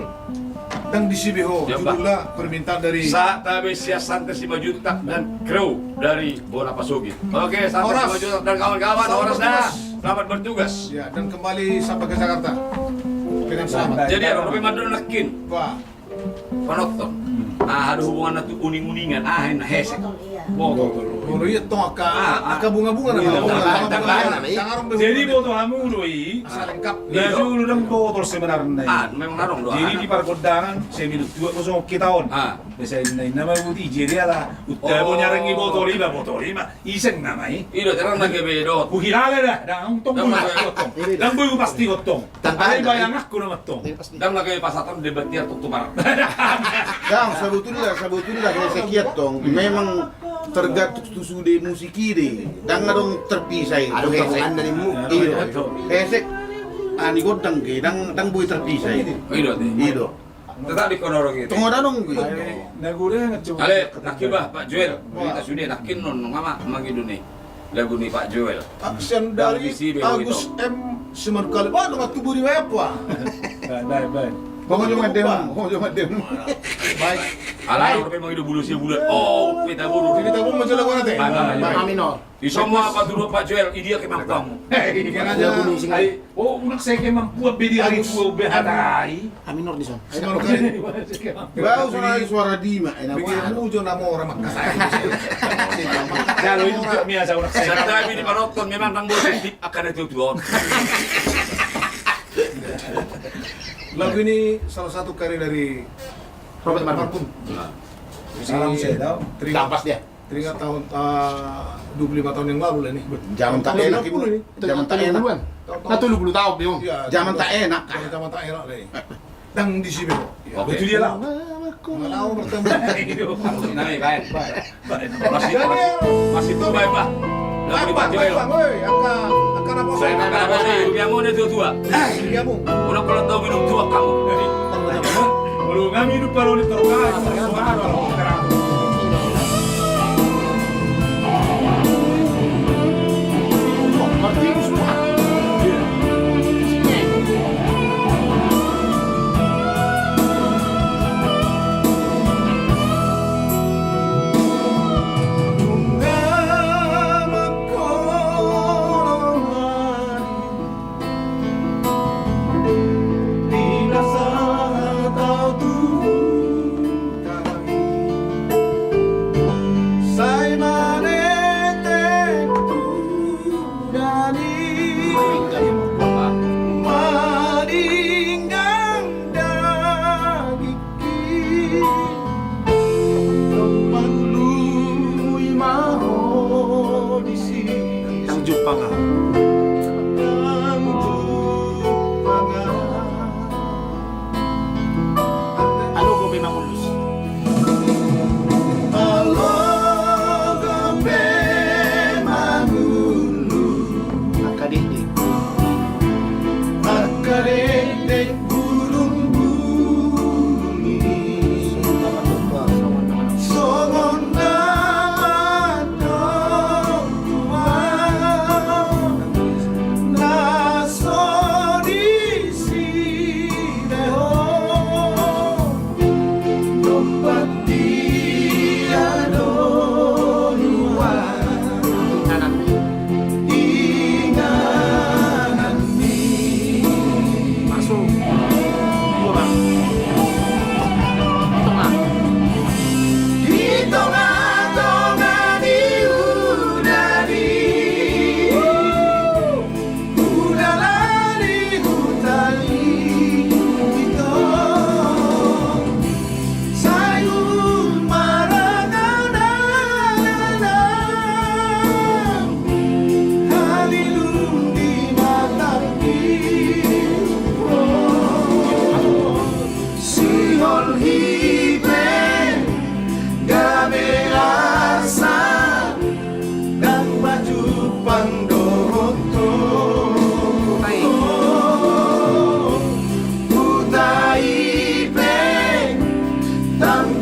dang di Sibiho, Ya, Pak. judulnya permintaan dari Sa tabi siya Santos 5 juta dan kru dari Bola Pasugi. Oke, Santos Horas. 5 juta dan kawan-kawan, Selamat horas dah. bertugas. Selamat bertugas. ya dan kembali sampai ke Jakarta dengan selamat. Jadi ada Robi Mandro nakin, Wah, penonton. Ada hubungan itu uning-uningan, na hesek. Boto. kalau iya tong aka bunga-bunga Iya, na tanggalan, Jadi boto amo doi. lengkap. Na julu ng botol sebenarnya. Memang narong doa. Jadi di parkodangan saya minum dua kosong kitaon. Bisa ini nama budi jadi ada utama nyarang botol lima iseng namanya. Ido terang lagi bedot. Kuhilala dah, dang tong bulan gotong. Dang boy pasti gotong. Ay bayang aku nama tong. Dan lagi pasatan debatir tuk tumar. Yang sebetulnya kalau saya kiat dong, memang tergantung sudah musiki deh. Dan ngadong terpisah. Ada hubungan dari mu. Iya. Hesek ani godang ke, dang boy terpisah. Ido teh. Iya. Tetap di konorong itu. Tunggu dong gue. Nagure ngaco. Ale, nakin ba Pak Joel? Kita sudah nakin non mama mangido nih. Lagu nih Pak Joel. Aksen dari Agus M. Semarkali. Wah, nunggu tubuh di apa? Bye. Pokoknya madem. Baik. Ala orang mau hidup bulu sih bulan. Oh, kita bulu. Ini tahu mau jalan nanti. Ma minor. Di semua apa dulu Pak Joel, dia kemang kamu. Ikan aja. Lagu ni singa. Ay, unak saya kemang buat bedi hari tua behatai. A minor di son. Semarkali. Bau suara Dima. Enak Bikin banget. mujo nama orang Makassar. Kalau itu biasa unak saya. Serta ini penonton memang nang boleh tip akan itu tuan. Lagu ini salah satu karya dari Robert Markum. Markum. Salam saya tahu. Dampas dia. Teringat tahun 25 tahun yang lalu lah ini. Zaman tak enak ibu. ini. Zaman tak enak. Nah, 70 tahun dia. Ya, Zaman tak enak. Zaman tak enak lah ini. Dang di sini. Oke. Itu dia lah. Mau bertemu. Nami baik. Masih tuh baik Pak. Lagu Pak Joel. Akan apa? Saya makan apa sih? Rupiahmu ada tua. Kamu. Udah kalau tahu minum tua kamu. Kalau kami hidup kalau diteruskan,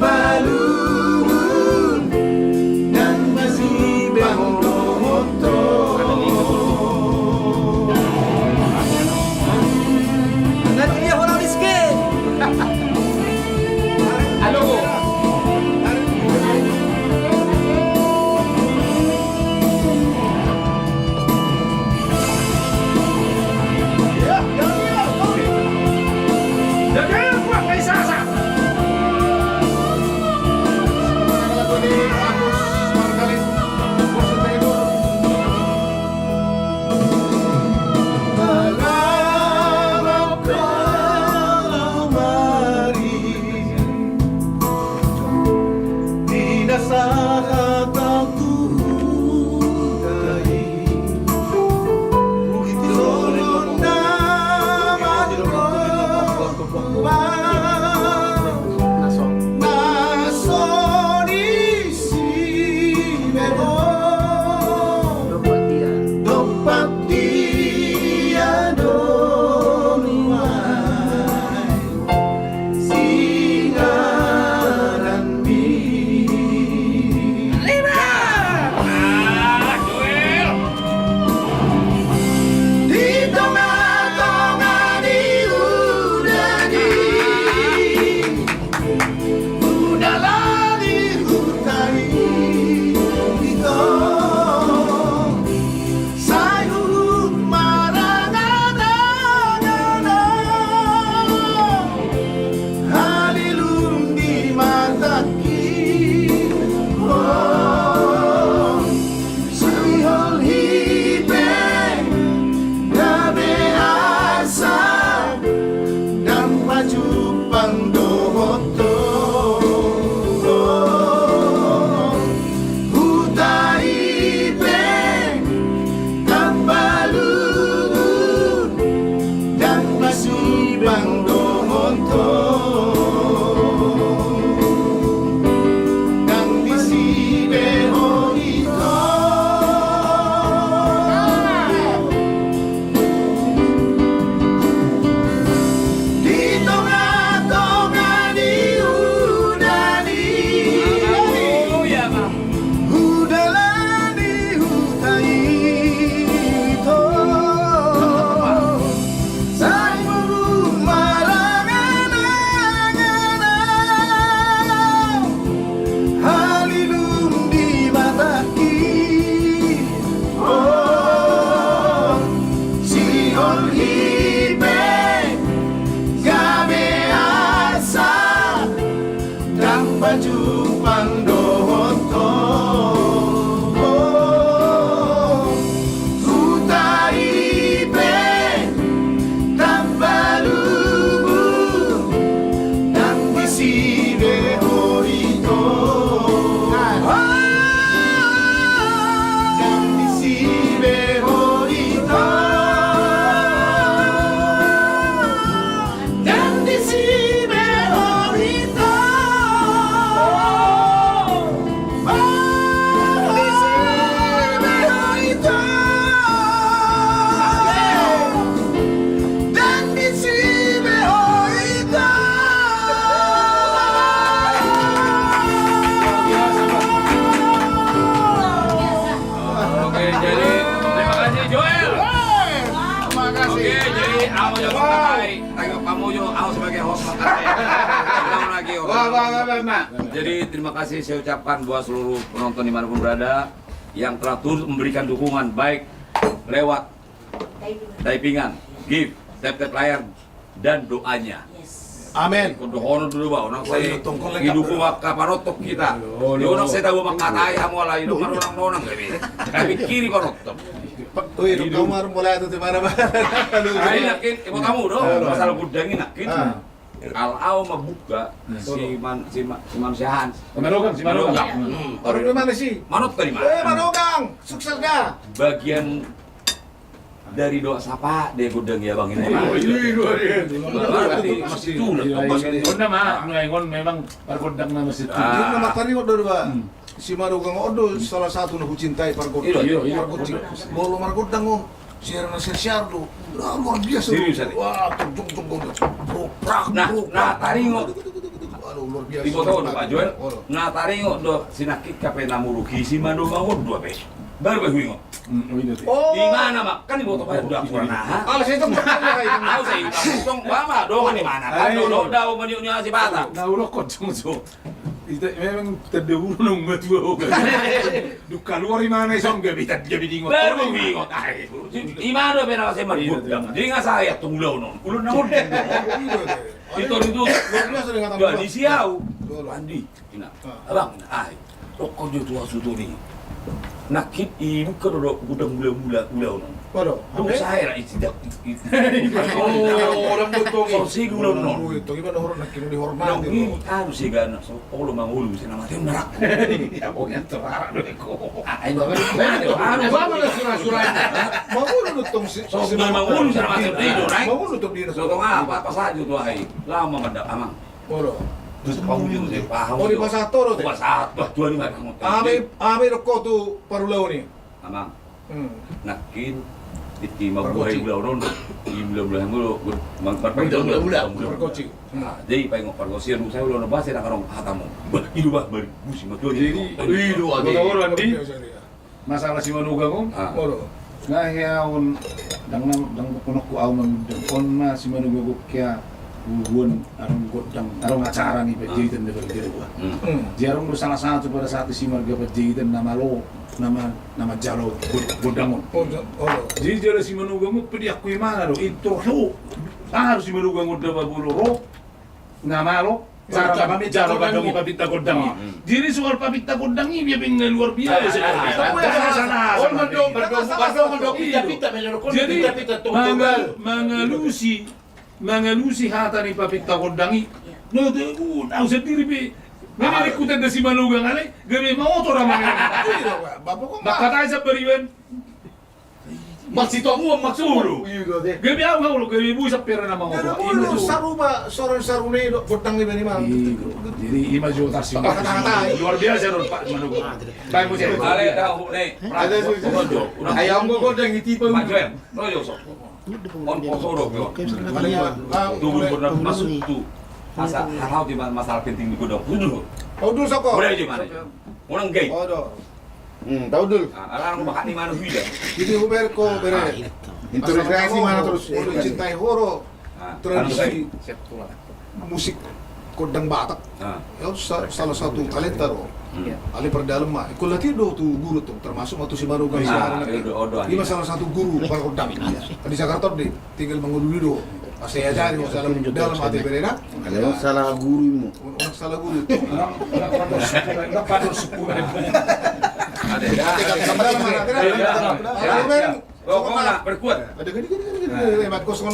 balungun dan masih bermoto. Nanti dia orang miskin. Halo. Lagu ini Agus Margalin, Bosan Tidur. Kalau kemari tidak saat aku dari turun namaku nasoni si bebo dopat dia donuai singa dan di tengah-tengah di udara di hutan itu sayur marana halilum di mataki oh sihol hibe gabe asa dan maju pandoto hutai be dan balungun dan masih pandoto dan di sini itu di tengah-tengah di udara di hutan itu sayur marana halilum di mataki oh sihol hibe gabe asa dan baju pandoto hutai be dan balungun dan bisi behorito dan bisi behorito dan di sini horito di sini horito dan di sini horito Oke, jadi terima kasih Joel. Terima kasih. Oke, jadi aku juga pakai tanggung kamu juga aku sebagai host makasih. Ulang lagi orang. Jadi terima kasih saya ucapkan buat seluruh penonton dimanapun berada yang telah turut memberikan dukungan baik lewat typingan, gift, tap-tap layar dan doanya. Amin. Kudu hono dulu ba orang saya hidup wa kaparotok kita. Di orang saya tahu makatai amo lah hidup orang nonang kami. Kami kiri parotok. Wih, Omar mulai itu di mana-mana. Ini nakin, ibu kamu dong, masalah gudangin nakin. Al-Au membuka si manusiaan. Marogang, si Marogang. Orang di mana sih? Manut dari mana? Marogang, suksesnya. Bagian dari doa sapa deh gudang ya bang ini. Berarti masih tulen. Una mah, ngayon memang parkodang na masih tulen. Dia nama tadi kok dari si Marogang odo salah satu nu cintai parkodang. Iya. Bolo Marogang oh. Siaran siar lu, luar biasa. Serius, Adi? Wah, tung. Nah, tadi Waduh, luar biasa. Di foto do Pak Joel. Waduh. Nah taringo do sinakit kape namuru kisi mando mangun dua pe. Baru ba huingo. Oh. Di mana mak? Kan di foto pa udah kurang nah. Alas itu Tahu saya tong mama do kan di mana? Kan do daw maniunya si bata. Naulo kocong so. Itu memang terdahulu nung betul. Duka luar mana song gak bisa jadi dingot. Baru huingo. Di mana be na saya marbut. Jadi nggak saya tunggu non. Ulun namun. Itu luar biasa dengan tamu. ya di siau. Andi. Ina. Abang, ai. Rokok jo tua sutu ni. Nakit ibu kalau gudang mula non. Waduh. Dong saya lah itu tidak. Orang betul. So si gula non. Itu gimana orang nak kini dihormati. Dong ini harus sih kan. So kalau mangulu sih nama dia merak. Ya pokoknya terarah deh kok. Ayo harus surah-surah. Mau nutup si. so mangulu sih nama dia itu, right? Mau nutup dia. So tong apa saja tuh ai. Lama mendak amang. Waduh. Terus kamu juga sih paham. Oh di pasar toro tuh. Pasar dua ni mak kamu. Ame rokok tuh parulau ni. Amang. Nakin iti magbuhay gulaw ron. Ibula-bula mo Bulan. Berkoci. jadi pa ngopar ko siya saya ulo na ba sila karong hata mo. Idu ba bari busi mo Jadi, idu Orang di masalah si manuga ko. Waduh. Ngayon dang punok ko aw man kon ma si manuga ko kaya buwan arong godang arong acara ni Pajitan na bergere ko. Jarong do salah satu pada saat si marga Pajitan nama jalo godangon. Oh. Jadi jala si manuga mo pedi aku mana do itu lo harus si manuga mo dapat buluro nama lo cara kami jalo godang pabita godang. Jadi soal pabita godang ini dia bingga luar biasa. Jadi mangalusi hata ni papita kondangi no de au sendiri be memang ikutan dari Manuga ngale gabe motor ramai Bapak kok makata sa beriwen maksito mo maksulo gabe au ngalo gabe bu sa pera na mga Ulo saruba sarune godang ni bani mang. jadi imagine tas luar biasa ron Pak Manuga baik mo siya ale daw ne Ayaw mo godang itipo. Pak Joel royo so on posoro ko tubuh benar masuk tu hal di masalah penting di gudang dulu Oh dulu soko. boleh di mana orang gay Oh do. Tahu dulu. alarm makan di mana huida Jadi Huber ko bere. Integrasi mana terus? Udah cintai horo. Tradisi musik kodang Batak. Ya salah satu talenta do. Ali perdalam mah. Ikut latih do tuh guru tuh termasuk waktu si Maruga ini salah satu guru para kodang. Di Jakarta deh tinggal mengululi do. Pasti aja di dalam hati berena. Kalau salah guru mu. Orang salah guru. berkuat Ada gini. Bat kos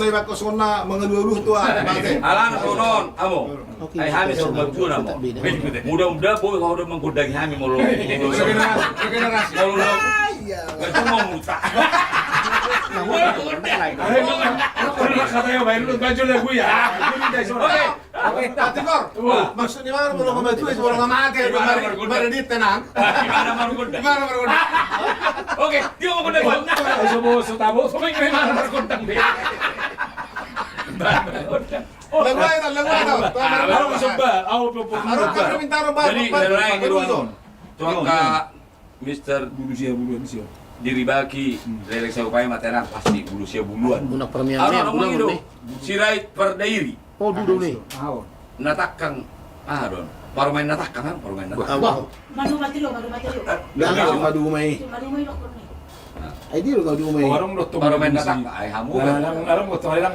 kona mengeluh tuh alang sonon amo ay hami sa magtuna mo mudah-mudahan po ikaw udah menggodangi hami mo lo Regenerasi. mo lo ganito mo muta katanya main lu baju lagu ya Oke, Tikor. Maksudnya mana belum membantu itu belum ngamati. Baru di tenang. gimana marugunda oke dia mau gondang semua sutabo semua yang mana berkontang deh Lagu itu. baru coba Harus kami minta roba. jadi lain itu cuaca Mister bulu sia diribaki lelek saya upaya matera pasti bulu sia buluan Bunak permian ano mo itu sirai perdairi Oh dulu nih. natakang don paru main natakang kan paru main natakang Manu matiro. Lang madu may. Manu mo yung ni. Ay di lo madu may. orang lo tuh paru main natak ay hamu kan orang lo tuh orang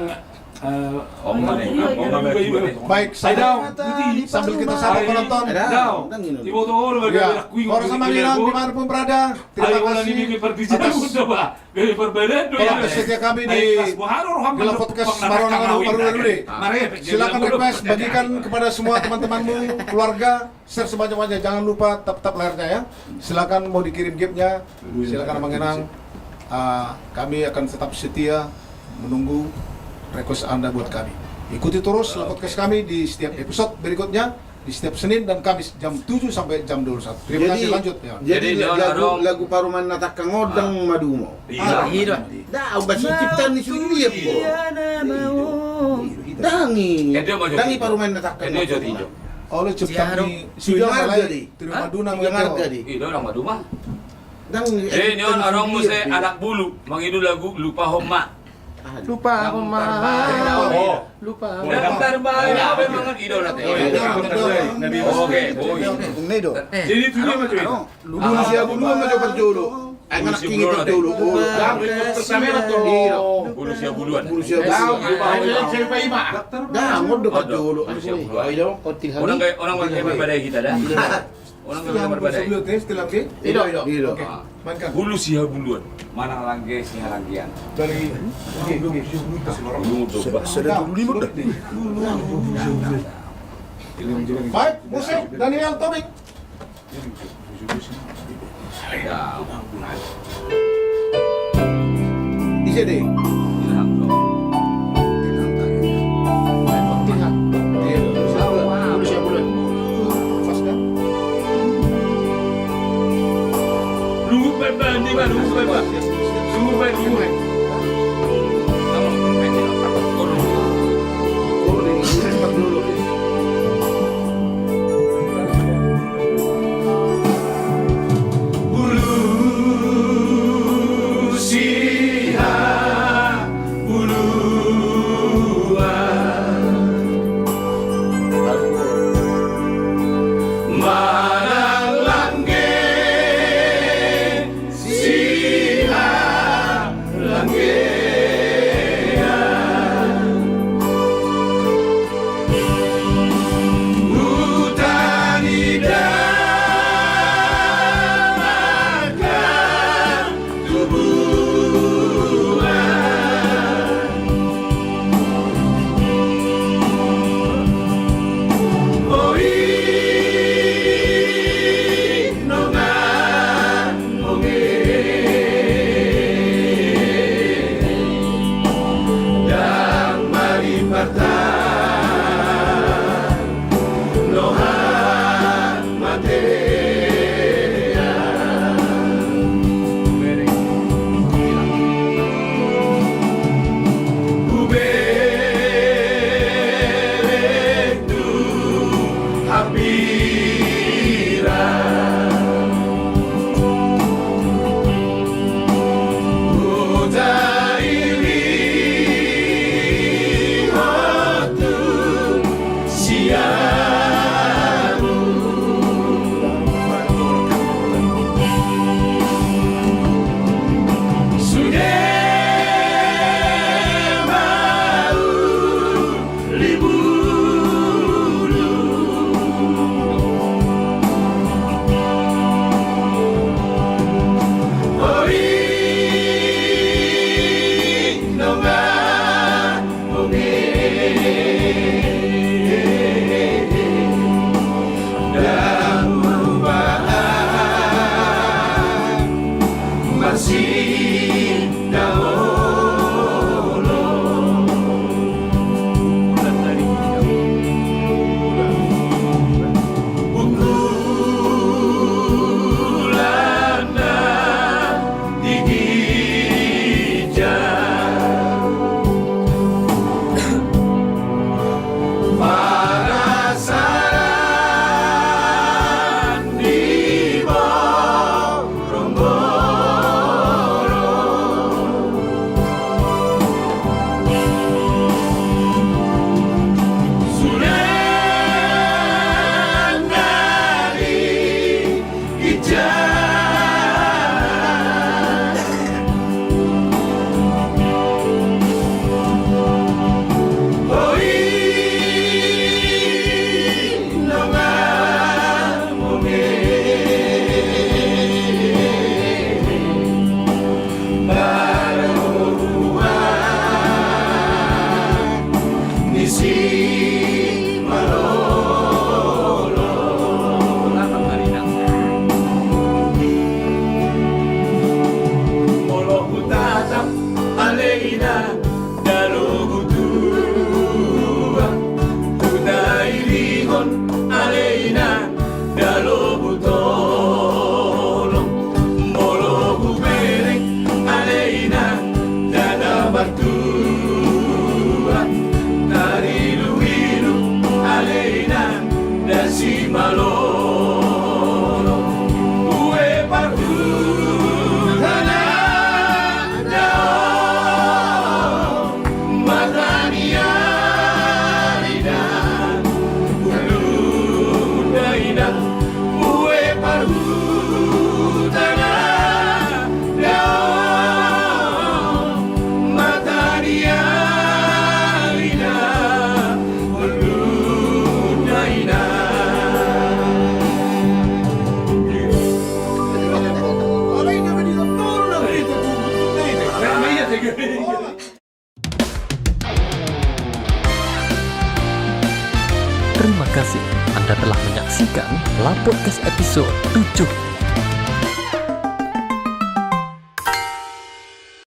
Baik, sambil kita sapa penonton. ibu tuh orang Ya, orang sama bilang dimanapun berada. Terima kasih kalau setia kami di Gila Podcast Maronangan Baru dulu. Silakan request, bagikan kepada semua teman-temanmu, keluarga, share sebanyak-banyaknya. Jangan lupa tap layarnya ya. Silakan mau dikirim gift-nya. Silakan mengenang. Kami akan tetap setia menunggu request Anda buat kami. Ikuti terus podcast kami di setiap episode berikutnya di setiap Senin dan Kamis jam 7 sampai jam 21. Terima kasih, lanjut ya. Jadi lagu paruman natakang ngodang madu mo. Iya. Dah ubah ciptaan ni suri ya po. Dangi paruman natakang. Oleh cepat Siaro. di Sudah harga di. Terima Hah? maduna Yang harga di. Ih, orang madu mah. Dang Eh, ini orang mesti anak bulu, mengidu lagu lupa homa. Lupa Yang Oma. terbang. Oh, Lupa. yang terbang. Ya, memang ido nanti. Oke, boy. Ini do. Jadi itu dia macam itu. Dulu siya bulu macam perjolo. Ang anak kini perjolo. Dang Bulu siap buluan. bulu siya bulu. Dang mo do perjolo. Bulu siap buluan. Ayo. Orang kayak berbadai kita dah. Orang kayak berbadai. Setelah ke Ido. Dilo. mainkan Bulu siap buluan. Mana langge si harangian. dari Bulu domba. Sudah dulu lima dah. baik musik Daniel Tobing. Ya. Di sini. Bulu siya bulan. Pasca Lungu beba, ni ba lungu beba. Lungu beba, lungu. Oh, ini cepat dulu. Langge 7